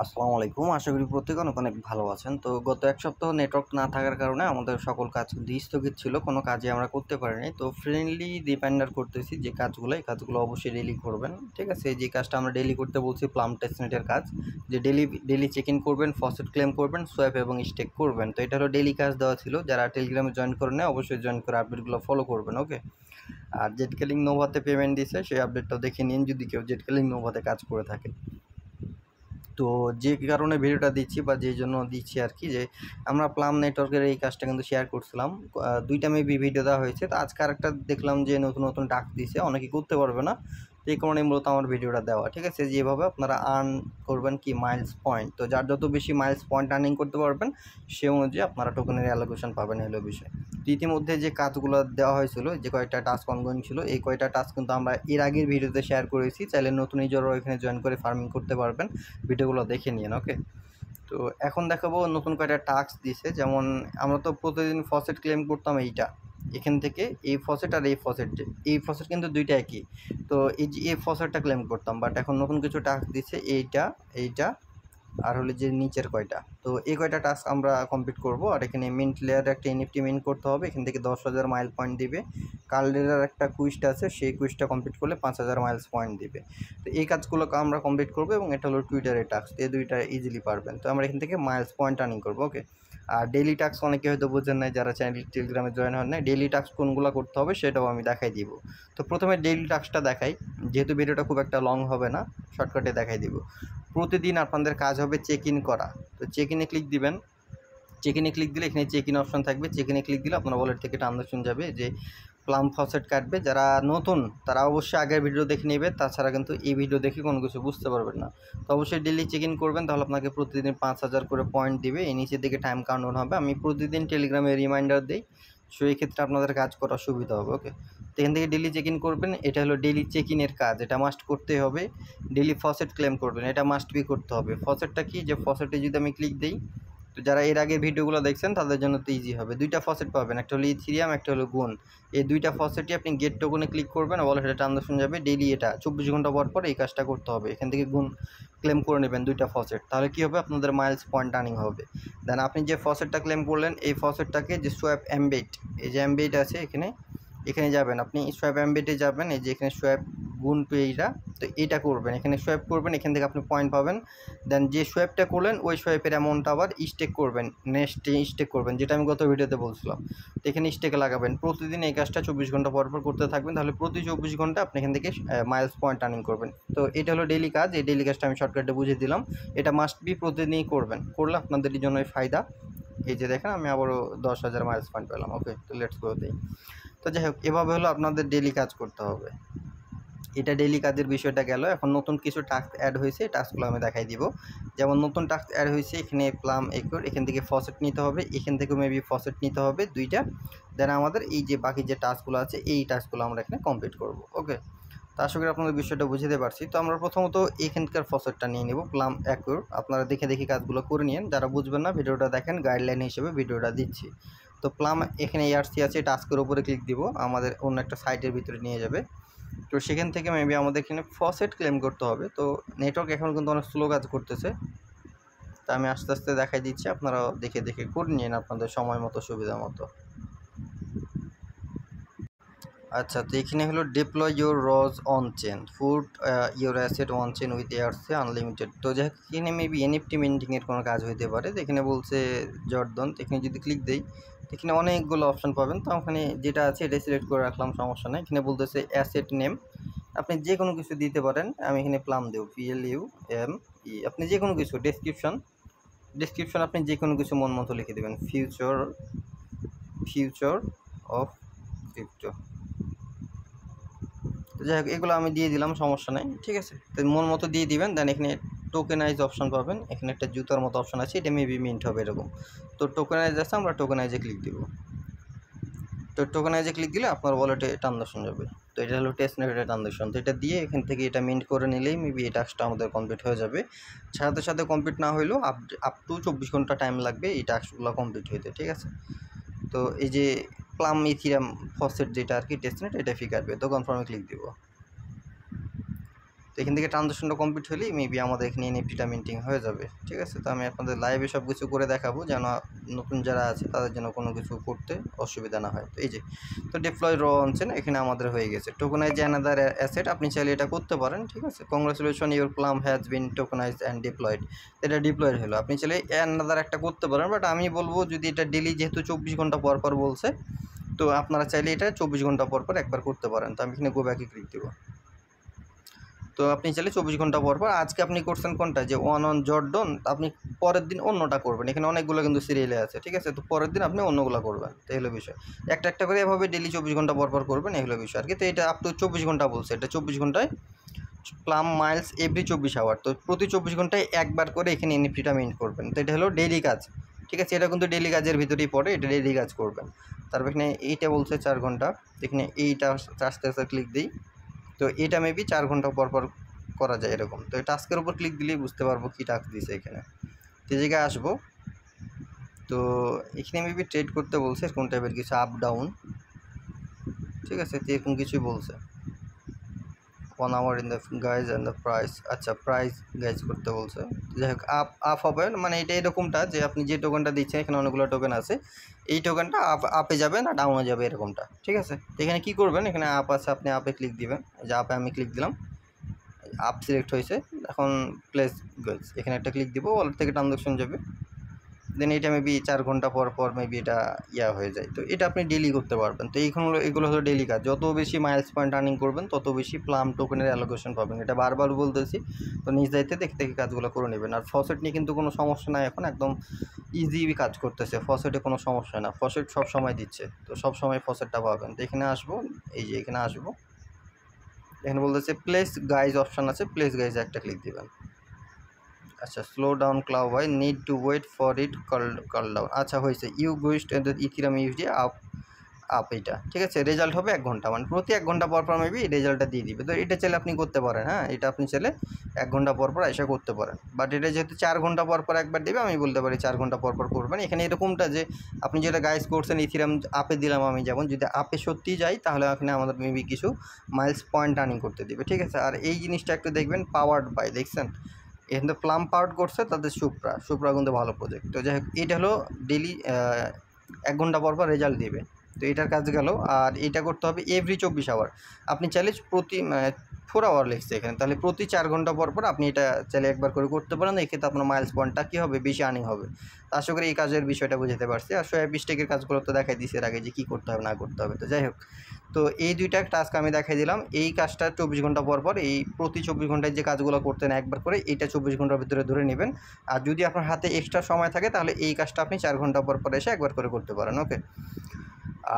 আসসালামু আলাইকুম। আশা করি প্রত্যেকে অনেক, অনেক ভালো আছেন। তো গত ১ সপ্তাহ নেটওয়ার্ক না থাকার কারণে আমাদের সকল কাজ কিন্তু স্থগিত ছিল। কোনো কাজই আমরা করতে পারিনি। তো ফ্রেন্ডলি রিমাইন্ডার করতেছি যে কাজগুলো, এই কাজগুলো অবশ্যই ডেইলি করবেন। ঠিক আছে? যে কাজটা আমরা ডেইলি করতে বলছি প্লাম টেস্টনেটের কাজ। যে ডেইলি চেক ইন করবেন, ফসেট ক্লেম করবেন, সোয়াইপ এবং স্টেক করবেন। তো এটা হলো ডেইলি কাজ দেওয়া ছিল। যারা টেলিগ্রামে জয়েন করে নেয় অবশ্যই জয়েন করে আপডেটগুলো ফলো করবেন। ওকে? আর জেটকেলিং নোভাতে পেমেন্ট দিছে সেই আপডেটটাও দেখে নিন যদি কেউ জেটকেলিং নোভাতে কাজ করে থাকে। তো যে কারণে ভিডিওটা দিচ্ছি বা যেই জন্য দিচ্ছি আর কি, যে আমরা প্লাম নেটওয়ার্কের এই কাজটা কিন্তু শেয়ার করছিলাম। ২টা মেবি ভিডিও দেওয়া হয়েছে। তো আজকে আরেকটা দেখলাম যে নতুন, নতুন টাস্ক দিছে। অনেকে করতে পারবে না। তো এই কারণেই মূলত আমার ভিডিওটা দেওয়া। ঠিক আছে? যেভাবে আপনারা আর্ন করবেন কি মাইলস পয়েন্ট। তো যার যত বেশি মাইলস পয়েন্ট আর্নিং করতে পারবেন সে অনুযায়ী আপনারা টোকেনের অ্যালোকেশন পাবেন, এই হলো বিষয়। তো ইতিমধ্যে যে কাজগুলো দেওয়া হয়েছিল, যে কয়েকটা টাস্ক অনগোয়িং ছিল, এই কয়টা টাস্ক কিন্তু আমরা এর আগের ভিডিওতে শেয়ার করেছি। চাইলে নতুন ইউজাররাও এখানে জয়েন করে ফার্মিং করতে পারবেন। ভিডিওগুলো দেখে নিন। ওকে? তো এখন দেখাবো নতুন কয়টা টাস্ক দিছে। যেমন আমরা তো প্রতিদিন ফসেট ক্লেম করতাম এইটা। এখান থেকে এই ফসেট আর এই ফসেট, এই ফসেট কিন্তু ২ টা একই। তো এই যে এই ফসেটটা ক্লেম করতাম। বাট এখন নতুন কিছু টাস্ক দিছে এইটা আর হলো যে নিচের কয়টা। তো এই কয়টা টাস্ক আমরা কমপ্লিট করব। আর এখানে মিন্ট লেয়ারে একটা এনএফটি মিন্ট করতে হবে। এখান থেকে ১০,০০০ মাইল পয়েন্ট দিবে। কার্লেরার একটা কুইজটা আছে, সেই কুইজটা কমপ্লিট করলে ৫,০০০ মাইলস পয়েন্ট দিবে। তো এই কাজগুলোকে আমরা কমপ্লিট করব এবং এটা হলো টুইটারের টাস্ক। এই ২টা ইজিলি পারবেন। তো আমরা এখান থেকে মাইলস পয়েন্ট আর্নিং করব। ওকে? আর ডেইলি টাস্ক অনেকে হয়তো বুঝেন নাই, যারা চ্যানেল টেলিগ্রামে জয়েন হন নাই। ডেইলি টাস্ক কোনগুলো করতে হবে সেটাও আমি দেখাই দিব। তো প্রথমে ডেইলি টাস্কটা দেখাই। যেহেতু ভিডিওটা খুব একটা লং হবে না, শর্টকাটে দেখাই দিব। প্রতিদিন আপনাদের কাজ হবে চেক ইন করা। তো চেক ইনে ক্লিক দিবেন। চেক ইনে ক্লিক দিলে এখানে চেক ইন অপশন থাকবে। চেক ইনে ক্লিক দিলে আপনার ওয়ালেট থেকে ট্রানজাকশন যাবে, যে প্লাম ফসেট কাটবে। যারা নতুন তারা অবশ্যই আগের ভিডিও দেখে নেবে, তাছাড়া কিন্তু এই ভিডিও দেখে কোনো কিছু বুঝতে পারবেন না। তো অবশ্যই ডেইলি চেক ইন করবেন, তাহলে আপনাকে প্রতিদিন ৫,০০০ করে পয়েন্ট দিবে। এই নিচের দিকে টাইম কাউন্টডাউন হবে। আমি প্রতিদিন টেলিগ্রামে রিমাইন্ডার দেই, সো এই ক্ষেত্রে আপনাদের কাজ করা সুবিধা হবে। ওকে? তো এখান থেকে ডেইলি চেক ইন করবেন। এটা হলো ডেইলি চেক ইনের কাজ, এটা মাস্ট করতেই হবে। ডেইলি ফসেট ক্লেম করবেন, এটা মাস্ট বি করতে হবে। ফসেটটা কি, যে ফসেটে যদি আমি ক্লিক দিই, তো যারা এর আগের ভিডিওগুলো দেখছেন তাদের জন্য তো ইজি হবে। ২টা ফসেট পাবেন, একটা হলো ইথিরিয়াম, একটা হলো গুন। এই ২টা ফসেটই আপনি গেট টোকনে ক্লিক করবেন, ওয়ালেটে ট্রানজাকশন যাবে। ডেইলি এটা ২৪ ঘন্টা পর পর এই কাজটা করতে হবে। এখান থেকে গুণ ক্লেম করে নেবেন ২টা ফসেট। তাহলে কী হবে, আপনাদের মাইলস পয়েন্ট আর্নিং হবে। দেন আপনি যে ফসেটটা ক্লেম করলেন, এই ফসেটটাকে যে সোয়াপ এমবেড, এই যে এমবেড আছে এখানে যাবেন। আপনি সোয়াপ এমবেডে যাবেন, এই যে এখানে সোয়াপ গুণ টু এইটা। তো এইটা করবেন, এখানে সোয়াইপ করবেন, এখান থেকে আপনি পয়েন্ট পাবেন। দেন যে সোয়াইপটা করলেন ওই সোয়াইপের অ্যামাউন্টটা আবার স্টেক করবেন, নেক্সটে স্টেক করবেন, যেটা আমি গত ভিডিওতে বলছিলাম। তো এখানে স্টেকে লাগাবেন। প্রতিদিন এই কাজটা ২৪ ঘন্টা পর পর করতে থাকবেন, তাহলে প্রতি ২৪ ঘন্টা আপনি এখান থেকে মাইলস পয়েন্ট আর্নিং করবেন। তো এটা হলো ডেইলি কাজ। এই ডেইলি কাজটা আমি শর্টকাটে বুঝিয়ে দিলাম। এটা মাস্ট বি প্রতিদিনই করবেন, করলে আপনাদের জন্যই ফায়দা। এই যে দেখেন আমি আবারও ১০,০০০ মাইলস পয়েন্ট পেলাম। ওকে? তো লেটস গো দেই। তো যাই হোক, এভাবে হলো আপনাদের ডেইলি কাজ করতে হবে। এটা ডেইলি কাজের বিষয়টা গেল। এখন নতুন কিছু টাস্ক অ্যাড হয়েছে, এই টাস্কগুলো আমি দেখাই দিব। যেমন নতুন টাস্ক অ্যাড হয়েছে এখানে প্লাম একুর, এখান থেকে ফসেট নিতে হবে, এখান থেকেও মেবি ফসেট নিতে হবে ২টা। দেন আমাদের এই যে বাকি যে টাস্কগুলো আছে এই টাস্কগুলো আমরা এখানে কমপ্লিট করব। ওকে? তো আশা করি আপনাদের বিষয়টা বুঝতে পারছি। তো আমরা প্রথমত এখানকার ফসেটটা নিয়ে নেব, প্লাম একুর। আপনারা দেখে দেখে কাজগুলো করে নিন। যারা বুঝবেন না ভিডিওটা দেখেন, গাইডলাইন হিসেবে ভিডিওটা দিচ্ছি। তো প্লাম এখানে এআরসি আছে, টাস্কের উপরে ক্লিক দিব, আমাদের অন্য একটা সাইটের ভিতরে নিয়ে যাবে। তো সেখান থেকে মেবি আমাদের এখানে ফসেট ক্লেম করতে হবে। তো নেটওয়ার্ক এখন কিন্তু অনেক স্লো কাজ করতেছে। তা আমি আস্তে আস্তে দেখাই দিচ্ছি, আপনারাও দেখে দেখে করে নিন আপনাদের সময় মতো, সুবিধা মতো। আচ্ছা, তো এখানে হলো deploy your rods on chain, fund your asset on chain with airs unlimited. তো যাই হোক, এখানে মেবি এনএফটি মিন্টিংয়ের কোনো কাজ হইতে পারে। তো এখানে বলছে জর্দন, তো এখানে যদি ক্লিক দেই, এখানে অনেকগুলো অপশন পাবেন। তো ওখানে যেটা আছে এটাই সিলেক্ট করে রাখলাম, সমস্যা নেই। এখানে বলতেছে অ্যাসেট নেম, আপনি যে কোনো কিছু দিতে পারেন। আমি এখানে প্লাম দেব, PLUME। আপনি যে কোনো কিছু, ডেসক্রিপশন আপনি যে কোনো কিছু মন মতো লিখে দেবেন। Future of crypto. তো যাই হোক, এগুলো আমি দিয়ে দিলাম, সমস্যা নেই। ঠিক আছে? তো মন মতো দিয়ে দিবেন। দেন এখানে টোকেনাইজ অপশন পাবেন, এখানে একটা জুতার মতো অপশন আছে, এটা মেবি মিন্ট হবে এরকম। তো টোকেনাইজ আছে, আমরা টোকেনাইজে ক্লিক দিব। তো টোকেনাইজে ক্লিক দিলে আপনার ওয়ালেটে ট্রানজাকশন যাবে। তো এটা হলো টেস্টনেটের ট্রানজাকশন। তো এটা দিয়ে এখান থেকে এটা মিন্ট করে নিলেই মেবি এই টাস্কটা আমাদের কমপ্লিট হয়ে যাবে। সাথে সাথে কমপ্লিট না হইলেও আপ টু ২৪ ঘন্টা টাইম লাগবে এই টাস্কগুলো কমপ্লিট হইতে। ঠিক আছে? তো এই যে প্লাম ইথিরিয়াম ফসেট যেটা আর কি টেস্টনেট, এটা ফি কাটবে। তো কনফার্মে ক্লিক দিব। তো এখান থেকে ট্রানজাকশনটা কমপ্লিট হলেই মেবি আমাদের এখানে এনএফটিটা মিন্টিং হয়ে যাবে। ঠিক আছে, তো আমি আপনাদের লাইভে সব কিছু করে দেখাবো যেন নতুন যারা আছে তাদের জন্য কোনো কিছু করতে অসুবিধা না হয়। তো এই যে, তো ডিপ্লয় র অনচেন এখানে আমাদের হয়ে গেছে। টোকেনাইজ অ্যানাদার অ্যাসেট, আপনি চাইলে এটা করতে পারেন। ঠিক আছে, congratulation, your plum has been tokenized and deployed. এটা ডিপ্লয়েড হলো, আপনি চাইলে অ্যানাদার একটা করতে পারেন, বাট আমি বলবো যদি এটা ডেলি যেহেতু 24 ঘন্টা পর পর বলছে, তো আপনারা চাইলে এটা 24 ঘন্টা পর পর একবার করতে পারেন। তো আমি এখানে গো ব্যাকে ক্লিক দেবো। তো আপনি চাইলে 24 ঘন্টা পর পর, আজকে আপনি করছেন কোনটা যে ওয়ান অন জর্ডন, আপনি পরের দিন অন্যটা করবেন। এখানে অনেকগুলো কিন্তু সিরিয়ালে আছে। ঠিক আছে, তো পরের দিন আপনি অন্যগুলো করবেন। তো এই হলো বিষয়, একটা একটা করে এভাবে ডেলি 24 ঘন্টা পর পর করবেন, এই হলো বিষয় আর কি। তো এটা আপ টু 24 ঘন্টা বলছে, এটা 24 ঘন্টায় প্লাম মাইলস এভরি 24 আওয়ার। তো প্রতি 24 ঘন্টায় একবার করে এখানে এনএফটিটা মিন্ট করবেন। তো এটা হলো ডেইলি কাজ। ঠিক আছে, এটা কিন্তু ডেইলি কাজের ভিতরেই পড়ে, এটা ডেইলি কাজ করবেন। তারপর এখানে এইটা বলছে 4 ঘন্টা, এখানে এইটা আস্তে আস্তে ক্লিক দিই। তো এটা মেবি 4 ঘন্টা পর পর করা যায় এরকম। তো এই টাস্কের উপর ক্লিক দিলেই বুঝতে পারবো কী টাস্ক দিছে এখানে। যে জায়গায় আসবো, তো এখানে মেবি ট্রেড করতে বলছে কোন টাইপের কিছু, আপ ডাউন। ঠিক আছে, তো এরকম কিছুই বলছে। 1 hour in the guys and the price, আচ্ছা প্রাইস গাইজ করতে বলছে। যাই হোক, আপ হবে, মানে এটা এরকমটা যে আপনি যে টোকেনটা দিচ্ছেন, এখানে অনেকগুলো টোকেন আছে, এই টোকেনটা আপে যাবে না ডাউনে যাবে এরকমটা। ঠিক আছে, এখানে কি করবেন, এখানে আপ আছে, আপনি আপে ক্লিক দিবেন। যে আপে আমি ক্লিক দিলাম, আপ সিলেক্ট হয়েছে। এখন প্লেস গাইজ এখানে একটা ক্লিক দিব, ওয়ালেট থেকে ট্রানজাকশন যাবে। দেন এটা মেবি 4 ঘন্টা পর পর মেবি এটা হয়ে যায়। তো এটা আপনি ডেলি করতে পারবেন। তো এগুলো হলো ডেলি কাজ। যত বেশি মাইলস পয়েন্ট আর্নিং করবেন তত বেশি প্লাম টোকেনের অ্যালোকেশন পাবেন। এটা বারবার বলতেছি, তো নিজ দায়িত্বে দেখে দেখে কাজগুলো করে নেবেন। আর ফসেট নিয়ে কিন্তু কোনো সমস্যা নাই, এখন একদম ইজি কাজ করতেছে। ফসেটে কোনো সমস্যা না, ফসেট সব সময় দিচ্ছে, তো সব সময় ফসেটটা পাবেন। তো এখানে আসবো, এই যে এখানে আসবো, এখানে বলতেছে প্লেস গাইজ অপশান আছে, প্লেস গাইজে একটা ক্লিক দিবেন। আচ্ছা, slow down claw by need to wait for it call down. আচ্ছা হয়েছে, ইউ গোইস্ট ইথিরাম ইউএসডি আপ এটা। ঠিক আছে, রেজাল্ট হবে 1 ঘন্টা, মানে প্রতি 1 ঘন্টা পর পর মেবি রেজাল্টটা দিয়ে দিবে। তো এটা চাইলে আপনি করতে পারেন। হ্যাঁ, এটা আপনি চাইলে 1 ঘন্টা পর পর এসে করতে পারেন, বাট এটা যেহেতু 4 ঘন্টা পর পর একবার দেবে, আমি বলতে পারি 4 ঘন্টা পর পর করবেন। এখানে এরকমটা যে আপনি যেটা গাইজ করছেন ইথিরাম আপে দিলাম আমি, যেমন যদি আপে সত্যিই যাই তাহলে এখানে আমাদের মেবি কিছু মাইলস পয়েন্ট আর্নিং করতে দিবে। ঠিক আছে, আর এই জিনিসটা একটু দেখবেন, পাওয়ার্ড বাই, দেখছেন এখানে প্লাম পাওয়ার করছে তাদের সুপ্রা কিন্তু ভালো প্রজেক্ট। তো যাই হোক, এটা হলো ডেলি 1 ঘন্টা পর পর রেজাল্ট দেবে। তো এটার কাজ গেল। আর এটা করতে হবে এভরি 24 আওয়ার। আপনি চাইলে প্রতি 4 আওয়ার লিখছে এখানে, তাহলে প্রতি 4 ঘন্টা পর পর আপনি এটা চাইলে একবার করে করতে পারেন। এক্ষেত্রে আপনার মাইলস পয়েন্টটা কী হবে, বেশি আর্নিং হবে। তো আশা করি এই কাজের বিষয়টা বুঝতে পারছি। আর সোয়াব স্টেকের কাজগুলো তো দেখাই দিয়েছি এর আগে যে কী করতে হবে না করতে হবে। তো যাই হোক, তো এই দুইটা টাস্ক আমি দেখাই দিলাম। এই কাজটা 24 ঘন্টা পর পর, এই প্রতি 24 ঘন্টায় যে কাজগুলো করতেন একবার করে, এইটা 24 ঘন্টার ভিতরে ধরে নেবেন। আর যদি আপনার হাতে এক্সট্রা সময় থাকে তাহলে এই কাজটা আপনি 4 ঘন্টা পর পর এসে একবার করে করতে পারেন। ওকে,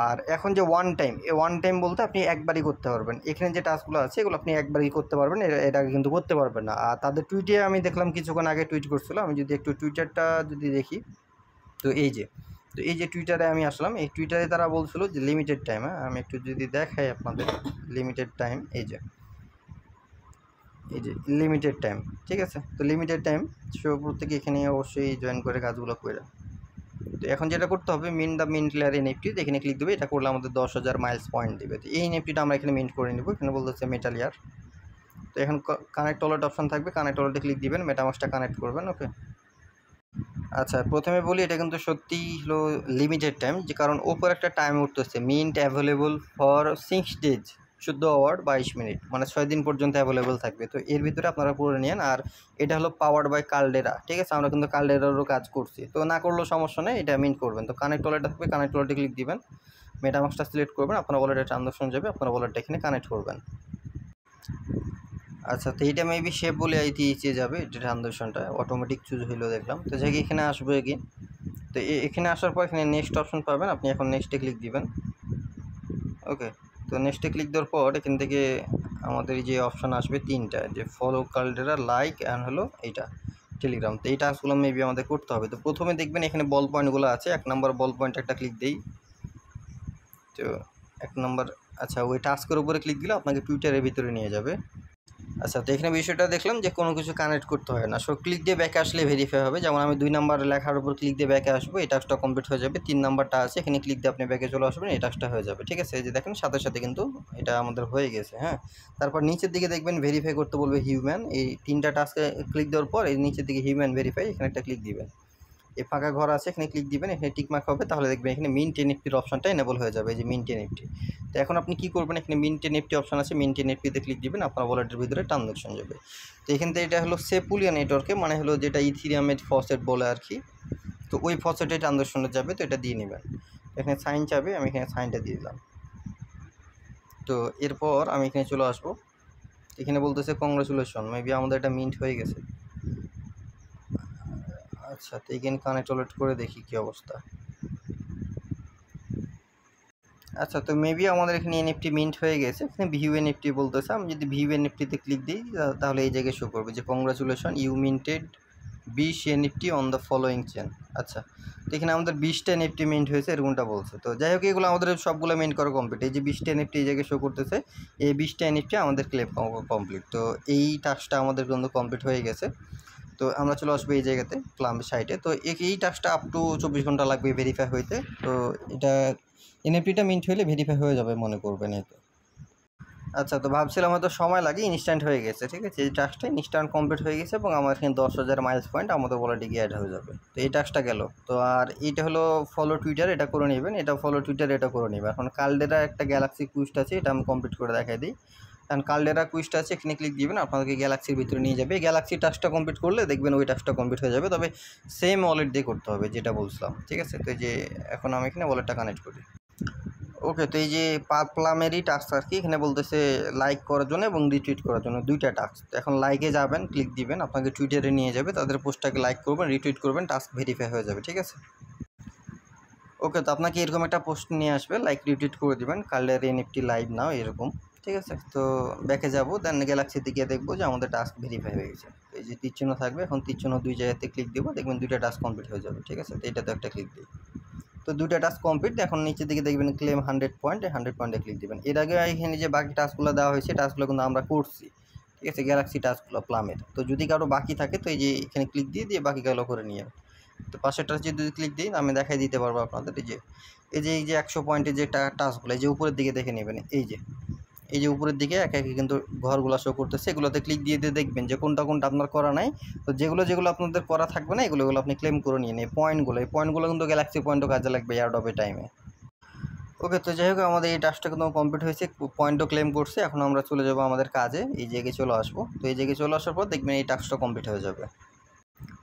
আর এখন যে ওয়ান টাইম, এই ওয়ান টাইম বলতে আপনি একবারই করতে পারবেন। এখানে যে টাস্কগুলো আছে এগুলো আপনি একবারই করতে পারবেন, এটা আগে কিন্তু করতে পারবেন না। আর তাদের টুইটে আমি দেখলাম কিছুক্ষণ আগে টুইট করছিল, আমি যদি একটু টুইটারটা যদি দেখি, তো এই যে টুইটারে আমি আসলাম, এই টুইটারে তারা বলছিল যে লিমিটেড টাইম। হ্যাঁ, আমি একটু যদি দেখাই আপনাদের লিমিটেড টাইম, এই যে লিমিটেড টাইম। ঠিক আছে, তো লিমিটেড টাইম সো প্রত্যেকে এখানে অবশ্যই জয়েন করে কাজগুলো করে। তো এখন যেটা করতে হবে, দ্য মিন্ট লেয়ার এনএফটি, এখানে ক্লিক দেবে। এটা করলে আমাদের 10,000 মাইলস পয়েন্ট দেবে। তো এই এনএফটিটা আমরা এখানে মিন্ট করে নেব। এখানে বলতেছে মেটাল ইয়ার। তো এখন কানেক্ট ওয়ালেট অপশন থাকবে, কানেক্ট ওয়ালেটে ক্লিক দিবেন, মেটামাস্কটা কানেক্ট করবেন। ওকে, আচ্ছা প্রথমে বলি এটা কিন্তু সত্যিই হলো লিমিটেড টাইম, যে কারণ ওপর একটা টাইম উঠতেছে mint available for 6 days 14 hour 22 minute, মানে 6 দিন পর্যন্ত অ্যাভেলেবল থাকবে। তো এর ভিতরে আপনারা করে নেন। আর এটা হলো পাওয়ার্ড বাই কালডেরা। ঠিক আছে, আমরা কিন্তু কালডেরারও কাজ করছি, তো না করলেও সমস্যা নেই, এটা মিন্ট করবেন। তো কানেক্ট ওয়ালেট থাকবে, কানেক্ট ওয়ালেটে ক্লিক দিবেন, মেটামাস্কটা সিলেক্ট করবেন, আপনার ওয়ালেটে ট্রানজাকশন যাবে, আপনার ওয়ালেটটা এখানে কানেক্ট করবেন। আচ্ছা, তো এইটা মেবি সে বলে আইতে যাবে, এটা ট্রানজাকশনটা অটোমেটিক চুজ হইলো দেখলাম। তো যাই এখানে আসবো এগিয়ে। তো এখানে আসার পর এখানে নেক্সট অপশন পাবেন, আপনি এখন নেক্সটে ক্লিক দিবেন। ওকে, তো নেক্সটে ক্লিক দেওয়ার পর এখান থেকে আমাদের যে অপশন আসবে 3টা, যে ফলো কালডেরা, লাইক অ্যান্ড হলো এইটা টেলিগ্রাম। তো এই টাস্কগুলো মেবি আমাদের করতে হবে। তো প্রথমে দেখবেন এখানে বল পয়েন্টগুলো আছে, 1 নম্বর বল পয়েন্ট একটা ক্লিক দেই। তো 1 নম্বর, আচ্ছা ওই টাস্কের উপরে ক্লিক দিলে আপনাকে টুইটারের ভিতরে নিয়ে যাবে। আচ্ছা, তো এখানে বিষয়টা দেখলাম যে কোনো কিছু কানেক্ট করতে হয় না। সো ক্লিক দিয়ে ব্যাকে আসলে ভেরিফাই হবে। যেমন আমি 2 নাম্বার লেখার উপর ক্লিক দিয়ে ব্যাকে আসবো, এই টাস্কটা কমপ্লিট হয়ে যাবে। 3 নাম্বারটা আছে, এখানে ক্লিক দিয়ে আপনি ব্যাকে চলে আসবেন, এই টাস্কটা হয়ে যাবে। ঠিক আছে? এই যে দেখেন সাথে সাথে কিন্তু এটা আমাদের হয়ে গেছে, হ্যাঁ? তারপর নিচের দিকে দেখবেন ভেরিফাই করতে বলবে হিউম্যান। এই 3টা টাস্কে ক্লিক দেওয়ার পর এই নিচের দিকে হিউম্যান ভেরিফাই, এখানে একটা ক্লিক দিবেন। এই ফাঁকা ঘর আছে, এখানে ক্লিক দিবেন, এখানে টিক মার্ক হবে, তাহলে দেখবেন এখানে মিন্ট এনএফটির অপশনটা এনেবল হয়ে যাবে, এই যে মিন্ট এনএফটি। তো এখন আপনি কী করবেন, এখানে মিন্ট এনএফটি অপশন আছে, মিন্ট এনএফটিতে ক্লিক দিবেন, আপনার ওয়ালেটের ভিতরে ট্রানজাকশন যাবে। তো এখান থেকে এটা হলো সেপুলিয়া নেটওয়ার্কে, মানে হলো যেটা ইথিরিয়ামের ফসেট বলে আর কি। তো ওই ফসেটে ট্রানজাকশনে যাবে, তো এটা দিয়ে নেবেন। এখানে সাইন চাবে, আমি এখানে সাইনটা দিয়ে দিলাম। তো এরপর আমি এখানে চলে আসবো, এখানে বলতেছে কংগ্রাচুলেশন, মেবি আমাদের এটা মিন্ট হয়ে গেছে। আচ্ছা, তো এখানে কানেক্ট ওয়ালেট করে দেখি কী অবস্থা। আচ্ছা, তো মেবি আমাদের এখানে এনএফটি মিন্ট হয়ে গেছে, এখানে ভিউ এনএফটি বলতেছে। আমি যদি ভিউ এনএফটিতে ক্লিক দিই তাহলে এই জায়গায় শো করবে যে congratulation, you minted 20 NFT on the following chain. আচ্ছা, তো এখানে আমাদের 20টা এনএফটি মিন্ট হয়েছে এরকমটা বলছে। তো যাই হোক, এগুলো আমাদের সবগুলো মিন্ট করা কমপ্লিট। এই যে 20টা এনএফটি এই জায়গায় শো করতেছে, এই 20টা এনএফটি আমাদের ক্লেম কমপ্লিট। তো এই টাস্কটা আমাদের কিন্তু কমপ্লিট হয়ে গেছে। তো আমরা চলে আসবো এই জায়গাতে প্লাম সাইটে। তো এই টাস্কটা আপ টু 24 ঘন্টা লাগবে ভেরিফাই হইতে। তো এটা এনএফটিটা মিন্ট হইলে ভেরিফাই হয়ে যাবে মনে করবেন এই তো। আচ্ছা, তো ভাবছিলাম হয়তো সময় লাগে, ইনস্ট্যান্ট হয়ে গেছে। ঠিক আছে, এই টাস্কটা ইনস্ট্যান্ট কমপ্লিট হয়ে গেছে এবং আমার এখানে 10,000 মাইলস পয়েন্ট আমাদের ওয়ালেটে গিয়ে অ্যাড হয়ে যাবে। তো এই টাস্কটা গেল। তো আর এইটা হলো ফলো টুইটার, এটা করে নেবেন। এটা ফলো টুইটার, এটা করে নেবেন। এখন কালডেরা একটা গ্যালাক্সি কুইস্ট আছে, এটা আমি কমপ্লিট করে দেখাই দিই। কারণ কালডেরা কুইজটা আছে, এখানে ক্লিক দিবেন, আপনাদেরকে গ্যালাক্সির ভিতরে নিয়ে যাবে। গ্যালাক্সি টাস্কটা কমপ্লিট করলে দেখবেন ওই টাস্কটা কমপ্লিট হয়ে যাবে, তবে সেম ওয়ালেট দিয়ে করতে হবে যেটা বলছিলাম। ঠিক আছে, তো এই যে এখন আমি এখানে ওয়ালেটটা কানেক্ট করি। ওকে, তো এই যে প্লামেরই টাস্ক আর কি, এখানে বলতেছে লাইক করার জন্য এবং রিটুইট করার জন্য 2টা টাস্ক। এখন লাইকে যাবেন, ক্লিক দিবেন, আপনাকে টুইটারে নিয়ে যাবে, তাদের পোস্টটাকে লাইক করবেন, রিটুইট করবেন, টাস্ক ভেরিফাই হয়ে যাবে। ঠিক আছে, ওকে, তো আপনাকে এরকম একটা পোস্ট নিয়ে আসবে, লাইক রিটুইট করে দিবেন, কালের এনএফটি লাইভ নাও এরকম। ঠিক আছে, তো ব্যাকে যাবো, দেন গ্যালাক্সিতে গিয়ে দেখবো যে আমাদের টাস্ক ভেরিফাই হয়ে গেছে। এই যে তীরচিহ্ন থাকবে, এখন তীরচিহ্ন 2 জায়গাতে ক্লিক দিব, দেখবেন 2টা টাস্ক কমপ্লিট হয়ে যাবে। ঠিক আছে, তো এটাতে একটা ক্লিক দিই, তো 2টা টাস্ক কমপ্লিট। এখন নিচের দিকে দেখবেন ক্লেম 100 পয়েন্ট, 100 পয়েন্টে ক্লিক দিবেন। এর আগে এখানে যে বাকি টাস্কগুলো দেওয়া হয়েছে, টাস্কগুলো কিন্তু আমরা করছি। ঠিক আছে, গ্যালাক্সি টাস্কগুলো প্লামের। তো যদি কারো বাকি থাকে তো এই যে এখানে ক্লিক দিয়ে বাকিগুলো করে নিয়ে। তো পাশেরটা যদি ক্লিক দিই আমি দেখাই দিতে পারবো আপনাদের। এই যে 100 পয়েন্টের যে টাস্কগুলো, এই যে উপরের দিকে দেখে নেবেন, এই যে উপরের দিকে একে একে কিন্তু ঘরগুলো শো করতেছে, এগুলোতে ক্লিক দিয়ে দেখবেন যে কোনটা আপনার করা নাই। তো যেগুলো আপনাদের করা থাকবে না, এগুলো আপনি ক্লেম করে নিয়ে এই পয়েন্টগুলো কিন্তু গ্যালাক্সি পয়েন্টও কাজে লাগবে এয়ারড্রপের টাইমে। ওকে, তো যাই হোক, আমাদের এই টাস্কটা কিন্তু কমপ্লিট হয়েছে, পয়েন্টও ক্লেম করছে। এখন আমরা চলে যাবো আমাদের কাজে, এই জায়গায় চলে আসবো। তো এই জায়গায় চলে আসার পর দেখবেন এই টাস্কটা কমপ্লিট হয়ে যাবে।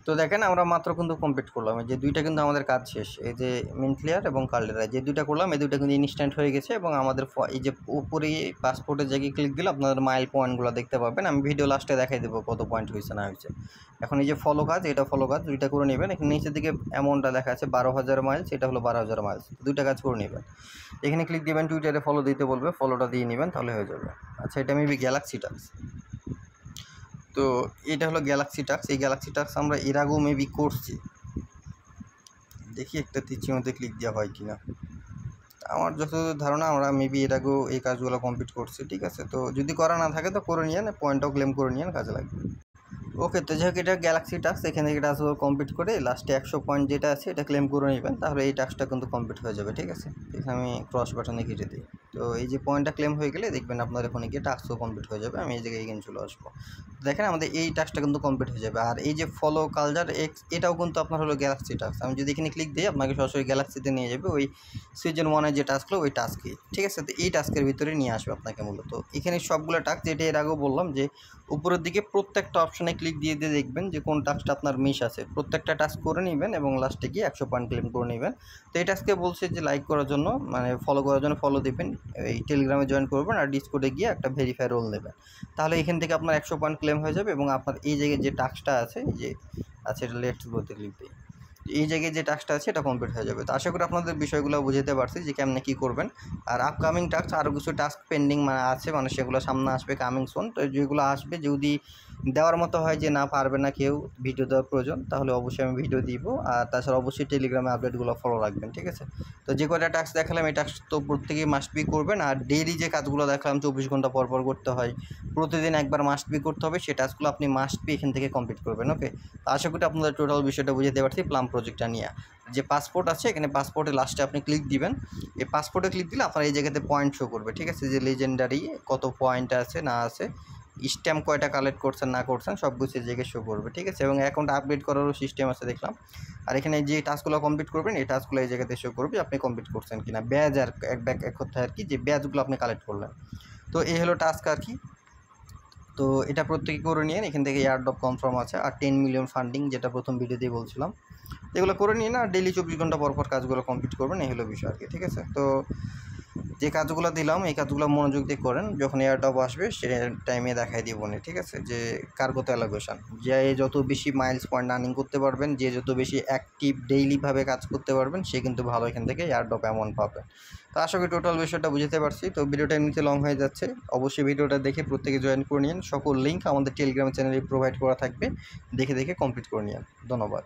তো দেখেন আমরা মাত্র কিন্তু কমপ্লিট করলাম, এই যে 2টা কিন্তু আমাদের কাজ শেষ। এই যে মিনক্লিয়ার এবং কালডেরা যে 2টা করলাম, এই 2টা কিন্তু ইনস্ট্যান্ট হয়ে গেছে এবং আমাদের এই যে উপরে পাসপোর্টের জায়গায় ক্লিক দিলে আপনাদের মাইল পয়েন্টগুলো দেখতে পাবেন। আমি ভিডিও লাস্টে দেখাই দেবো কত পয়েন্ট হয়েছে না হয়েছে। এখন এই যে ফলো কাজ, এটা ফলো কাজ 2টা করে নেবেন। এখানে নিচের দিকে অ্যামাউন্টটা দেখা আছে 12,000 মাইলস, এটা হলো 12,000 মাইলস, 2টা কাজ করে নেবেন। এখানে ক্লিক দিবেন, টুইটারে ফলো দিতে বলবে, ফলোটা দিয়ে নেবেন, তাহলে হয়ে যাবে। আচ্ছা, এটা মেবি গ্যালাক্সি টাস্ক। তো এটা হলো গ্যালাক্সি টাস্ক। এই গ্যালাক্সি টাস্ক আমরা এর আগেও মেবি করছি, দেখি একটা তীরচিহ্নতে ক্লিক দেওয়া হয় কি না। আমার যতদূর ধারণা আমরা মেবি এর আগেও এই কাজগুলো কমপ্লিট করছি। ঠিক আছে, তো যদি করা না থাকে তো করে নিয়েন, পয়েন্টটাও ক্লেম করে নিয়েন, কাজে লাগবে। ওকে, তো যাই হোক, এটা গ্যালাক্সি টাস্ক। এখান থেকে টাস্কগুলো কমপ্লিট করে লাস্টে 100 পয়েন্ট যেটা আছে এটা ক্লেম করে নেবেন, তাহলে এই টাস্কটা কিন্তু কমপ্লিট হয়ে যাবে। ঠিক আছে, এখানে আমি ক্রস বাটনে কেটে দিই। তো এই যে পয়েন্টটা ক্লেম হয়ে গেলে দেখবেন আপনার এখানে গিয়ে টাস্কও কমপ্লিট হয়ে যাবে। আমি এই জায়গায় এখানে চলে আসবো, দেখেন আমাদের এই টাস্কটা কিন্তু কমপ্লিট হয়ে যাবে। আর এই যে ফলো কালচার এক্স, এটাও কিন্তু আপনার হলো গ্যালাক্সি টাস্ক। আমি যদি এখানে ক্লিক দিই আপনাকে সরাসরি গ্যালাক্সিতে নিয়ে যাবে, ওই সিজন 1-এর যে টাস্কগুলো ওই টাস্কে। ঠিক আছে, তো এই টাস্কের ভিতরে নিয়ে আসবে আপনাকে মূলত। এখানে সবগুলো টাস্ক, যেটা এর আগেও বললাম যে উপরের দিকে প্রত্যেকটা অপশানে ক্লিক দিয়ে দেখবেন যে কোন টাস্কটা আপনার মিস আছে, প্রত্যেকটা টাস্ক করে নেবেন এবং লাস্টে গিয়ে 100 পয়েন্ট ক্লেম করে নেবেন। তো এই টাস্কে বলছে যে লাইক করার জন্য, মানে ফলো করার জন্য ফলো দেবেন, এই টেলিগ্রামে জয়েন করবেন আর ডিসকর্ডে গিয়ে একটা ভেরিফাই রোল নেবেন, তাহলে এখান থেকে আপনার 100 পয়েন্ট ক্লেম হয়ে যাবে এবং আপনার এই জায়গায় যে টাস্কটা আছে, যে আছে এটা লেটস গোতে ক্লিক দিই, এই জায়গায় যে টাস্কটা আছে এটা কমপ্লিট হয়ে যাবে। তো আশা করি আপনাদের বিষয়গুলো বুঝতে পারছি যে কেমনে কী করবেন। আর আপকামিং টাস্ক আরও কিছু টাস্ক পেন্ডিং মানে আছে, মানে সেগুলো সামনে আসবে কামিং সুন। তো যেগুলো আসবে, যদি দেওয়ার মতো হয় যে না পারবে না কেউ ভিডিও দেওয়ার প্রয়োজন, তাহলে অবশ্যই আমি ভিডিও দিব। আর তাছাড়া অবশ্যই টেলিগ্রামে আপডেটগুলো ফলো রাখবেন, ঠিক আছে? তো যে কয়টা টাস্ক দেখালাম এই টাস্ক তো প্রত্যেকেই মাস্ট বি করবেন। আর ডেইলি যে কাজগুলো দেখালাম 24 ঘন্টা পর পর করতে হয়, প্রতিদিন একবার মাস্ট বি করতে হবে, সেই টাস্কগুলো আপনি মাস্ট বি এখান থেকে কমপ্লিট করবেন। ওকে, তো আশা করি আপনাদের টোটাল বিষয়টা বুঝতে পারছি প্লাম প্রজেক্টটা নিয়ে। যে পাসপোর্ট আছে এখানে পাসপোর্টের লাস্টে আপনি ক্লিক দিবেন। এই পাসপোর্টে ক্লিক দিলে আপনার এই জায়গাতে পয়েন্ট শো করবে, ঠিক আছে? যে লেজেন্ডারি কত পয়েন্ট আছে না আছে, স্ট্যাম্প কয়টা কালেক্ট করছেন না করছেন সব কিছু এই জায়গায় শো করবে, ঠিক আছে? এবং অ্যাকাউন্ট আপডেট করারও সিস্টেম আছে দেখলাম। আর এখানে যে টাস্কগুলো কমপ্লিট করবেন এই টাস্কগুলো এই জায়গাতে শো করবে আপনি কমপ্লিট করছেন কিনা, ব্যাজ আর এক কথায় আর কি, যে ব্যাজগুলো আপনি কালেক্ট করলেন। তো এই হলো টাস্ক আর কি। তো এটা প্রত্যেকে করে নিন, এখান থেকে এয়ারড্রপ কনফার্ম আছে আর 10 মিলিয়ন ফান্ডিং, যেটা প্রথম ভিডিওতেই বলছিলাম। এগুলো করে নিন আর ডেইলি 24 ঘন্টা পর পর কাজগুলো কমপ্লিট করবেন, এই হলো বিষয় আর কি, ঠিক আছে? তো যে কাজগুলো দিলাম এই কাজগুলো মনোযোগ দিয়ে করেন, যখন এয়ারড্রপ আসবে সে টাইমে দেখাই দিব না, ঠিক আছে? যে কার কত অ্যালোকেশন, যে যত বেশি মাইলস পয়েন্ট আর্নিং করতে পারবেন, যে যত বেশি অ্যাক্টিভ ডেইলিভাবে কাজ করতে পারবেন, সে কিন্তু ভালো এখান থেকে এয়ারড্রপ অ্যামাউন্ট পাবে। তো আশা করি টোটাল বিষয়টা বুঝতে পারছি। তো ভিডিওটা এমনিতে লং হয়ে যাচ্ছে, অবশ্যই ভিডিওটা দেখে প্রত্যেকে জয়েন করে নিন। সকল লিঙ্ক আমাদের টেলিগ্রাম চ্যানেলে প্রোভাইড করা থাকবে, দেখে দেখে কমপ্লিট করে নিন। ধন্যবাদ।